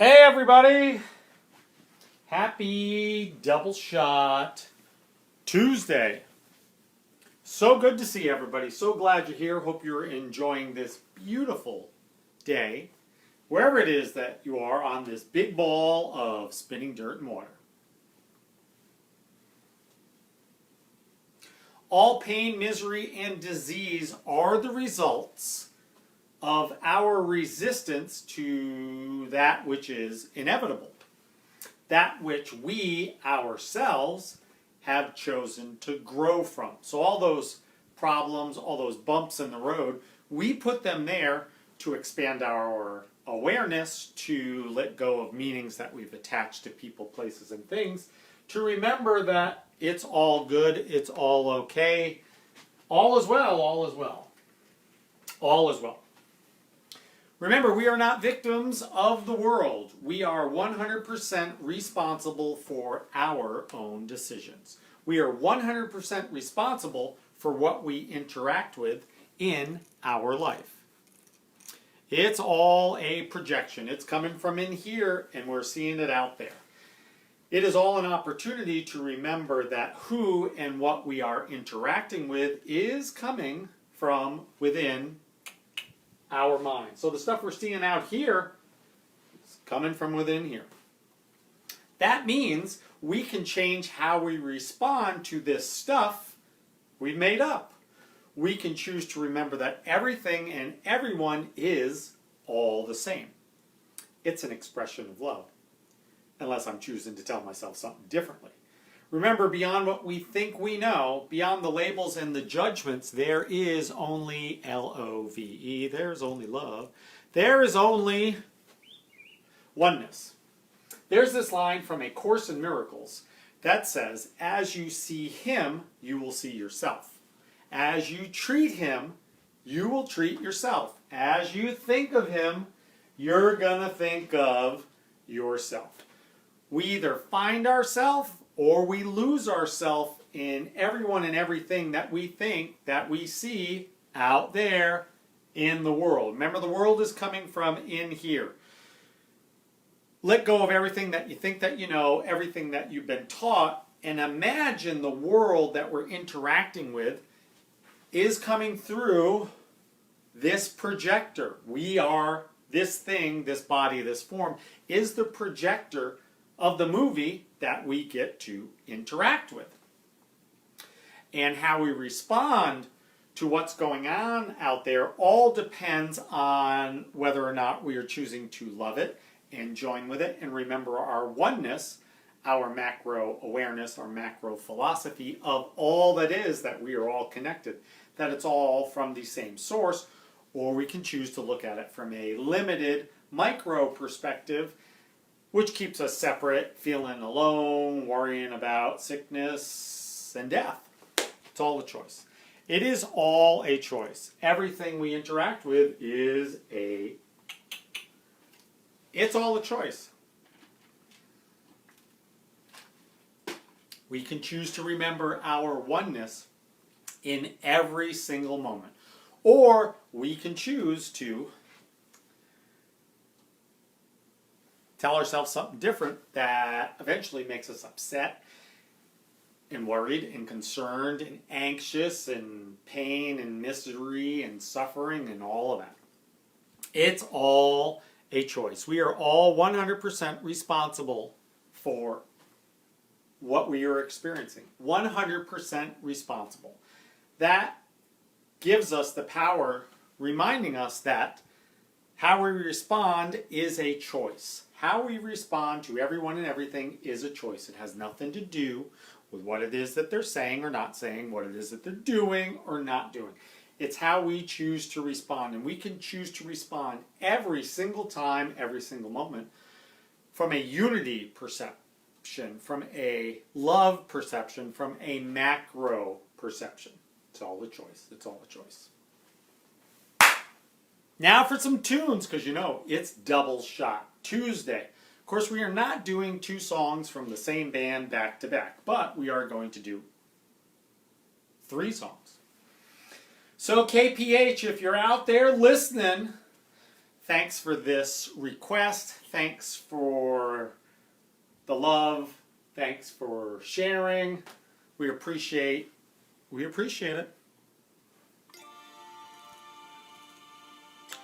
Hey everybody! Happy Double Shot Tuesday. So good to see everybody. So glad you're here. Hope you're enjoying this beautiful day, wherever it is that you are on this big ball of spinning dirt and water. All pain, misery, and disease are the results of our resistance to that which is inevitable, that which we ourselves have chosen to grow from. So all those problems, all those bumps in the road, we put them there to expand our awareness, to let go of meanings that we've attached to people, places, and things, to remember that it's all good, it's all okay, all is well, all is well, all is well. Remember, we are not victims of the world. We are 100% responsible for our own decisions. We are 100% responsible for what we interact with in our life. It's all a projection. It's coming from in here, and we're seeing it out there. It is all an opportunity to remember that who and what we are interacting with is coming from within our mind. So the stuff we're seeing out here is coming from within here. That means we can change how we respond to this stuff we've made up. We can choose to remember that everything and everyone is all the same. It's an expression of love, unless I'm choosing to tell myself something differently. Remember, beyond what we think we know, beyond the labels and the judgments, there is only L-O-V-E. There's only love. There is only oneness. There's this line from A Course in Miracles that says, as you see him, you will see yourself. As you treat him, you will treat yourself. As you think of him, you're going to think of yourself. We either find ourselves or we lose ourselves in everyone and everything that we think, that we see out there in the world. Remember, the world is coming from in here. Let go of everything that you think that you know, everything that you've been taught, and imagine the world that we're interacting with is coming through this projector. We are this thing, this body, this form, is the projector of the movie that we get to interact with. And how we respond to what's going on out there all depends on whether or not we are choosing to love it and join with it and remember our oneness, our macro awareness, our macro philosophy of all that is, that we are all connected, that it's all from the same source, or we can choose to look at it from a limited micro perspective, which keeps us separate, feeling alone, worrying about sickness and death. It's all a choice. It is all a choice. Everything we interact with is it's all a choice. We can choose to remember our oneness in every single moment. Or we can choose to tell ourselves something different that eventually makes us upset and worried and concerned and anxious and pain and misery and suffering and all of that. It's all a choice. We are all 100% responsible for what we are experiencing. 100% responsible. That gives us the power, reminding us that how we respond is a choice. How we respond to everyone and everything is a choice. It has nothing to do with what it is that they're saying or not saying, what it is that they're doing or not doing. It's how we choose to respond. And we can choose to respond every single time, every single moment, from a unity perception, from a love perception, from a macro perception. It's all a choice. It's all a choice. Now for some tunes, because you know it's Double Shot Tuesday. Of course, we are not doing two songs from the same band back to back, but we are going to do 3 songs. So KPH, if you're out there listening, Thanks for this request. Thanks for the love. Thanks for sharing. We appreciate it.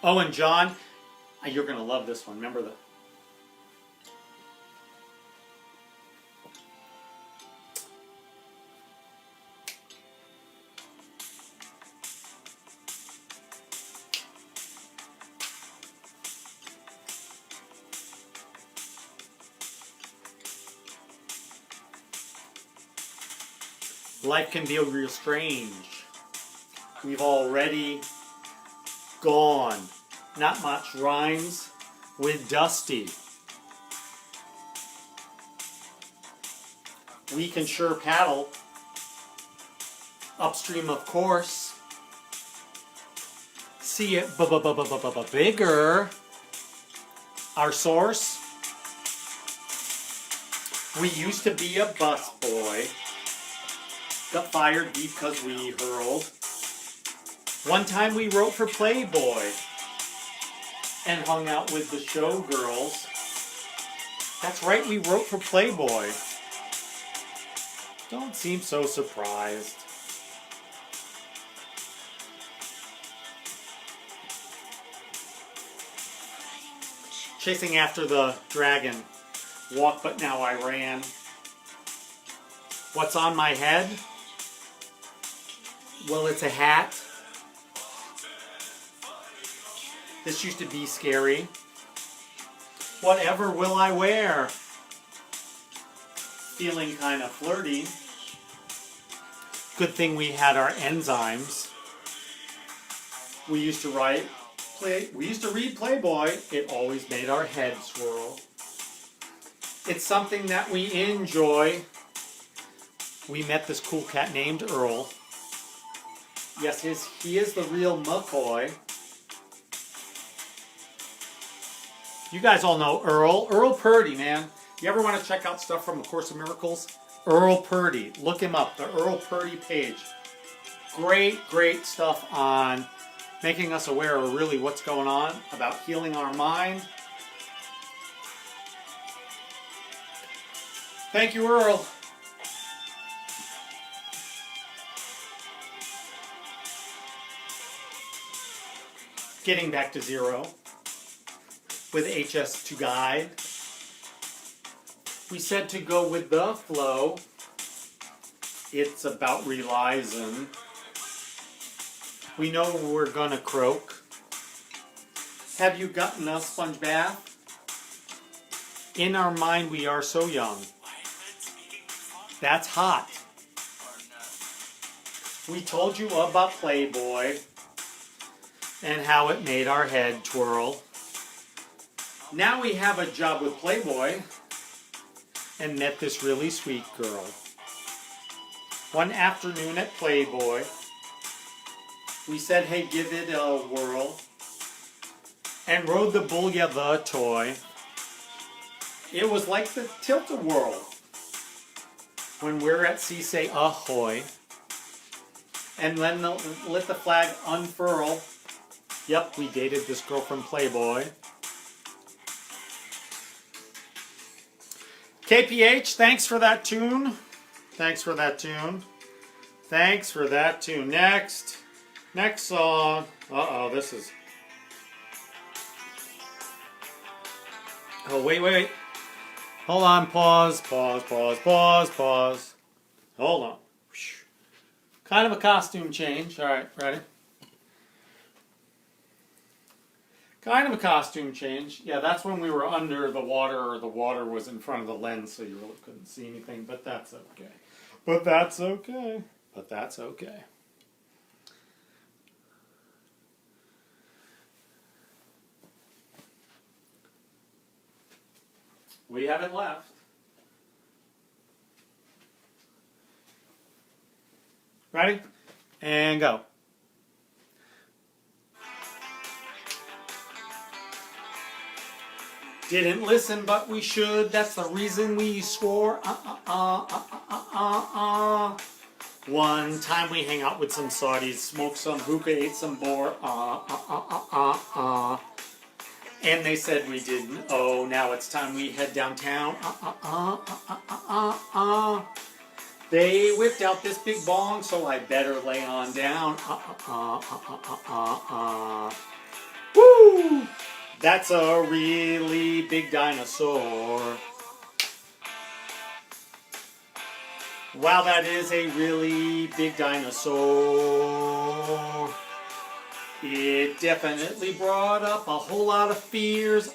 Oh, and John, you're going to love this one. Remember the life can be real strange. We've already gone. Not much rhymes with Dusty. We can sure paddle. Upstream, of course. See it bigger. Our source. We used to be a busboy. Got fired because we hurled. One time we wrote for Playboy and hung out with the showgirls. That's right, we wrote for Playboy. Don't seem so surprised. Chasing after the dragon. Walked, but now I ran. What's on my head? Well, it's a hat. This used to be scary. Whatever will I wear? Feeling kind of flirty. Good thing we had our enzymes. We used to read Playboy. It always made our head swirl. It's something that we enjoy. We met this cool cat named Earl. Yes, he is the real McCoy. You guys all know Earl. Earl Purdy, man. You ever want to check out stuff from A Course in Miracles? Earl Purdy. Look him up. The Earl Purdy page. Great, great stuff on making us aware of really what's going on, about healing our mind. Thank you, Earl. Getting back to zero with HS to guide. We said to go with the flow. It's about realizing. We know we're gonna croak. Have you gotten a sponge bath? In our mind we are so young. That's hot. We told you about Playboy and how it made our head twirl. Now we have a job with Playboy and met this really sweet girl. One afternoon at Playboy, we said, hey, give it a whirl, and rode the Booyah the toy. It was like the tilt-a-whirl. When we're at sea, say ahoy, and then let the flag unfurl. Yep, we dated this girl from Playboy. KPH, thanks for that tune. Thanks for that tune. Thanks for that tune. Next song. Uh-oh, this is... Oh, wait. Hold on, pause. Hold on. Kind of a costume change. All right, ready? Kind of a costume change. Yeah, that's when we were under the water, or the water was in front of the lens, so you really couldn't see anything, but that's okay. But that's okay. We haven't left. Ready? And go. Didn't listen, but we should. That's the reason we swore. One time we hang out with some Saudis, smoked some hookah, ate some boar. And they said we didn't. Oh, now it's time we head downtown. They whipped out this big bong, so I better lay on down. Woo! That's a really big dinosaur. Wow, that is a really big dinosaur. It definitely brought up a whole lot of fears.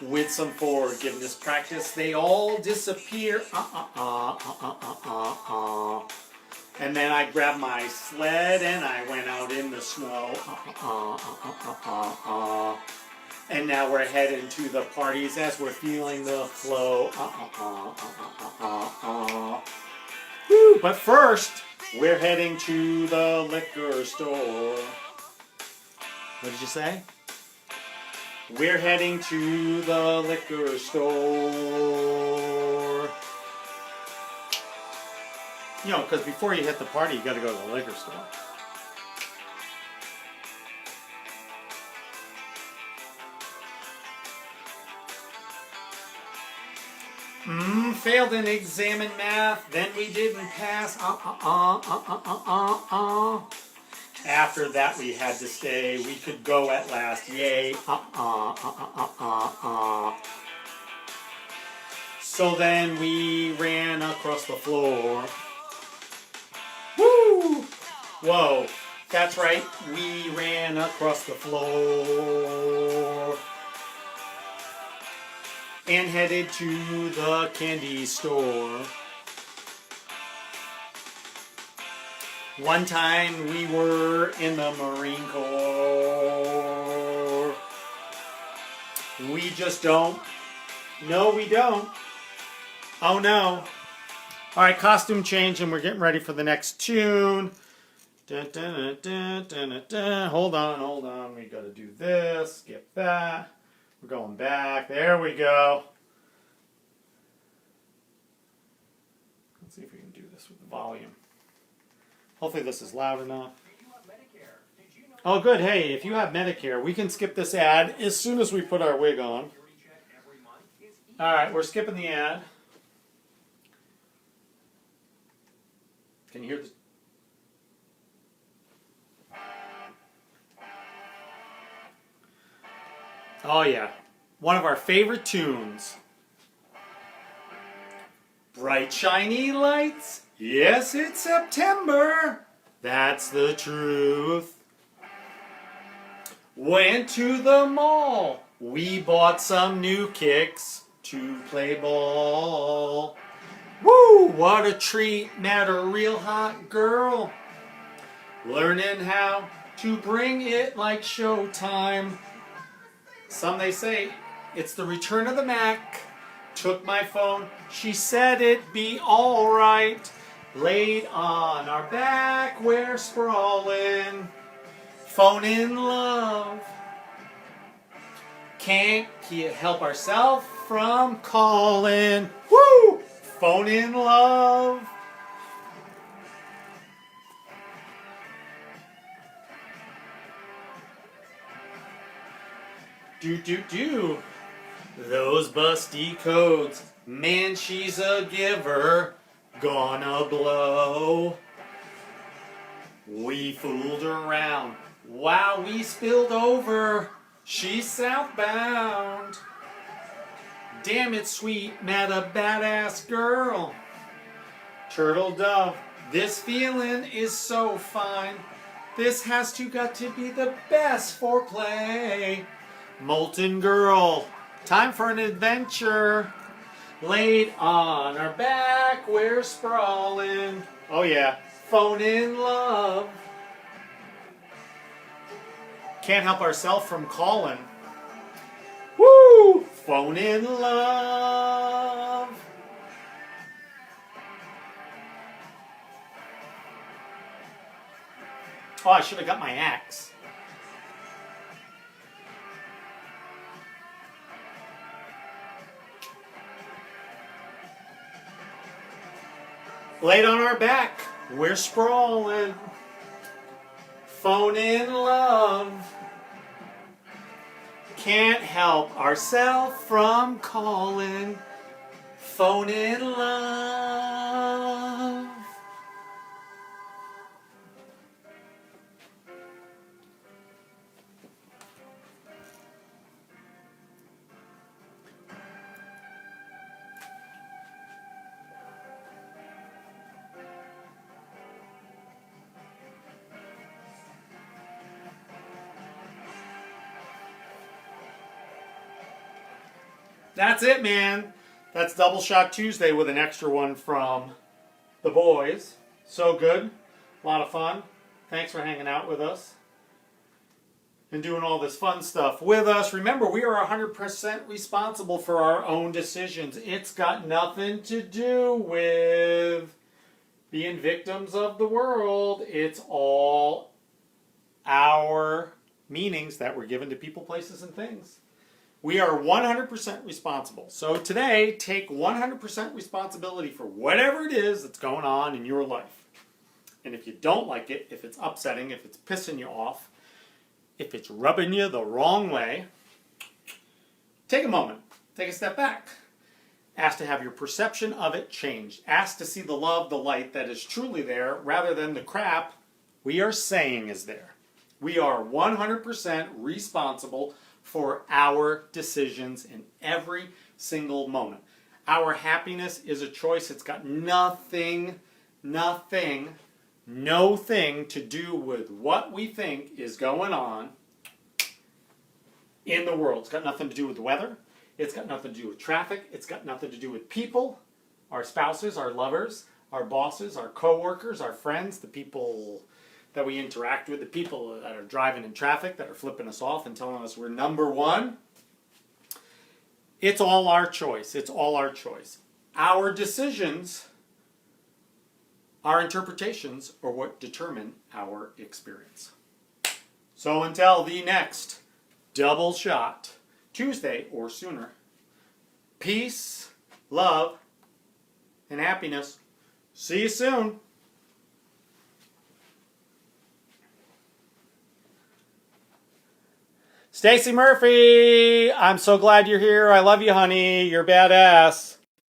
With some forgiveness practice, they all disappear. And then I grabbed my sled and I went out in the snow. And now we're heading to the parties as we're feeling the flow. Woo! But first, we're heading to the liquor store. What did you say? We're heading to the liquor store. You know, because before you hit the party, you got to go to the liquor store. Failed an exam in math, then we didn't pass. After that we had to stay. We could go at last. Yay. So then we ran across the floor. Woo! Whoa. That's right. We ran across the floor. And headed to the candy store. One time we were in the Marine Corps. We just don't. No, we don't. Oh no. Alright, costume change and we're getting ready for the next tune. Dun, dun, dun, dun, dun, dun. Hold on. We gotta do this. Skip that. We're going back. There we go. Let's see if we can do this with the volume. Hopefully this is loud enough. Oh, good. Hey, if you have Medicare, we can skip this ad as soon as we put our wig on. All right, we're skipping the ad. Can you hear this? Oh, yeah. One of our favorite tunes. Bright, shiny lights. Yes, it's September. That's the truth. Went to the mall. We bought some new kicks to play ball. Woo! What a treat. Met a real hot girl. Learning how to bring it like Showtime. Some they say it's the return of the Mac. Took my phone. She said it'd be alright. Laid on our back, we're sprawling. Phone in love. Can't help ourselves from calling. Woo! Phone in love. Do. Those busty codes. Man, she's a giver. Gonna blow. We fooled around. Wow, we spilled over. She's southbound. Damn it, sweet, met a badass girl. Turtle dove, this feeling is so fine. This has got to be the best foreplay. Molten girl, time for an adventure. Laid on our back, we're sprawling. Oh yeah, phone in love. Can't help ourselves from calling. Woo! Phone in love. Oh, I should have got my axe. Laid on our back, we're sprawling. Phone in love. can't help ourselves from calling, phoning love. That's it, man. That's Double Shot Tuesday with an extra one from the boys. So good. A lot of fun. Thanks for hanging out with us and doing all this fun stuff with us. Remember, we are 100% responsible for our own decisions. It's got nothing to do with being victims of the world. It's all our meanings that were given to people, places, and things. We are 100% responsible. So today, take 100% responsibility for whatever it is that's going on in your life. And if you don't like it, if it's upsetting, if it's pissing you off, if it's rubbing you the wrong way, take a moment. Take a step back. Ask to have your perception of it changed. Ask to see the love, the light that is truly there, rather than the crap we are saying is there. We are 100% responsible for our decisions in every single moment. Our happiness is a choice. It's got no thing to do with what we think is going on in the world. It's got nothing to do with the weather. It's got nothing to do with traffic. It's got nothing to do with people, our spouses, our lovers, our bosses, our coworkers, our friends, the people that we interact with, the people that are driving in traffic, that are flipping us off and telling us we're number one. It's all our choice. It's all our choice. Our decisions, our interpretations, are what determine our experience. So until the next Double Shot Tuesday or sooner, peace, love, and happiness. See you soon. Stacy Murphy, I'm so glad you're here. I love you, honey. You're badass.